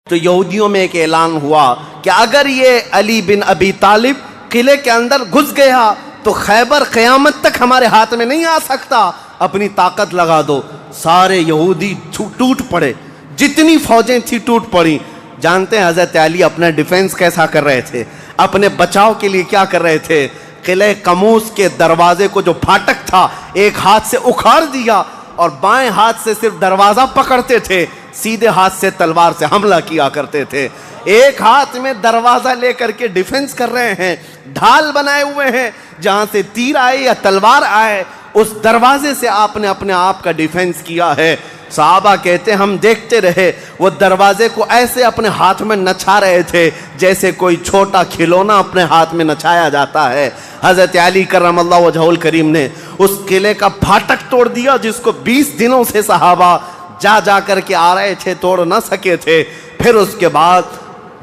تو یہودیوں میں ایک اعلان ہوا کہ اگر یہ علی بن ابی طالب قلعے کے اندر گھس گیا تو خیبر قیامت تک ہمارے ہاتھ میں نہیں آ سکتا، اپنی طاقت لگا دو۔ سارے یہودی ٹوٹ پڑے، جتنی فوجیں تھی ٹوٹ پڑی۔ جانتے ہیں حضرت علی اپنا ڈیفنس کیسا کر رہے تھے، اپنے بچاؤ کے لیے کیا کر رہے تھے؟ قلعہ قموس کے دروازے کو جو پھاٹک تھا ایک ہاتھ سے اکھاڑ دیا اور بائیں ہاتھ سے صرف دروازہ پکڑتے تھے، سیدھے ہاتھ سے تلوار سے حملہ کیا کرتے تھے۔ ایک ہاتھ میں دروازہ لے کر کے ڈیفنس کر رہے ہیں، ڈھال بنائے ہوئے ہیں، جہاں سے تیر آئے یا تلوار آئے اس دروازے سے آپ نے اپنے آپ کا ڈیفنس کیا ہے۔ صحابہ کہتے ہیں ہم دیکھتے رہے، وہ دروازے کو ایسے اپنے ہاتھ میں نچا رہے تھے جیسے کوئی چھوٹا کھلونا اپنے ہاتھ میں نچایا جاتا ہے۔ حضرت علی کرم اللہ وجہہ الکریم نے اس قلعے کا پھاٹک توڑ دیا جس کو 20 دنوں سے صحابہ جا کر کے آ رہے تھے، توڑ نہ سکے تھے۔ پھر اس کے بعد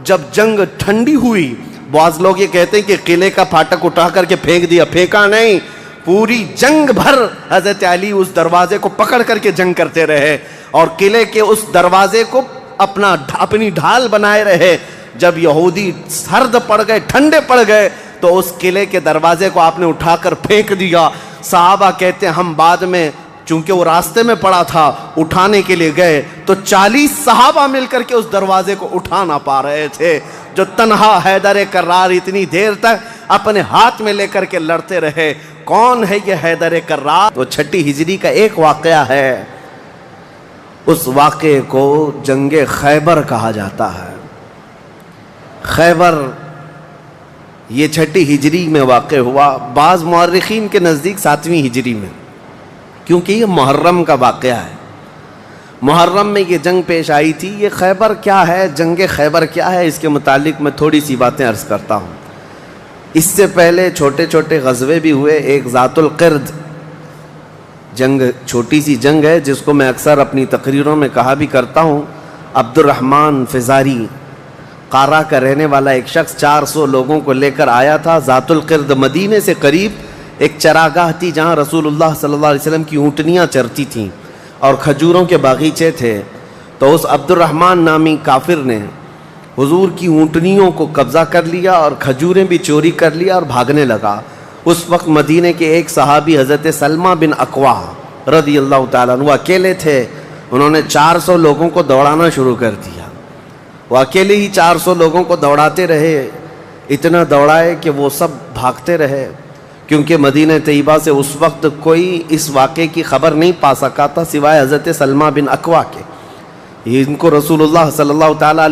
جب جنگ ٹھنڈی ہوئی، بعض لوگ یہ کہتے ہیں کہ قلعے کا پھاٹک اٹھا کر کے پھینک دیا، پھینکا نہیں، پوری جنگ بھر حضرت علی اس دروازے کو پکڑ کر کے جنگ کرتے رہے اور قلعے کے اس دروازے کو اپنی ڈھال بنائے رہے۔ جب یہودی سرد پڑ گئے، ٹھنڈے پڑ گئے تو اس قلعے کے دروازے کو آپ نے اٹھا کر پھینک دیا۔ صحابہ کہتے ہیں ہم بعد میں، چونکہ وہ راستے میں پڑا تھا، اٹھانے کے لیے گئے تو 40 صحابہ مل کر کے اس دروازے کو اٹھا نہ پا رہے تھے۔ جو تنہا حیدر کرار اتنی دیر تک اپنے ہاتھ میں لے کر کے لڑتے رہے۔ کون ہے یہ حیدر کرار؟ وہ 6 ہجری کا ایک واقعہ ہے، اس واقعے کو جنگ خیبر کہا جاتا ہے۔ خیبر یہ 6 ہجری میں واقع ہوا، بعض مورخین کے نزدیک 7ویں ہجری میں، کیونکہ یہ محرم کا واقعہ ہے۔ محرم میں یہ جنگ پیش آئی تھی۔ یہ خیبر کیا ہے، جنگ خیبر کیا ہے، اس کے متعلق میں تھوڑی سی باتیں عرض کرتا ہوں۔ اس سے پہلے چھوٹے چھوٹے غزوے بھی ہوئے۔ ایک ذات القرد جنگ، چھوٹی سی جنگ ہے جس کو میں اکثر اپنی تقریروں میں کہا بھی کرتا ہوں۔ عبد الرحمن فزاری قارہ کا رہنے والا ایک شخص 400 لوگوں کو لے کر آیا تھا ذات القرد۔ مدینے سے قریب ایک چراگاہ تھی جہاں رسول اللہ صلی اللہ علیہ وسلم کی اونٹنیاں چرتی تھیں اور کھجوروں کے باغیچے تھے۔ تو اس عبد الرحمن نامی کافر نے حضور کی اونٹنیوں کو قبضہ کر لیا اور کھجوریں بھی چوری کر لیا اور بھاگنے لگا۔ اس وقت مدینے کے ایک صحابی حضرت سلمہ بن اکوا رضی اللہ تعالیٰ عنہ اکیلے تھے۔ انہوں نے 400 لوگوں کو دوڑانا شروع کر دیا۔ وہ اکیلے ہی 400 لوگوں کو دوڑاتے رہے، اتنا دوڑائے کہ وہ سب بھاگتے رہے، کیونکہ مدینہ طیبہ سے اس وقت کوئی اس واقعے کی خبر نہیں پا سکا تھا سوائے حضرت سلمہ بن اکوا کے۔ ان کو رسول اللہ صلی اللہ تعالیٰ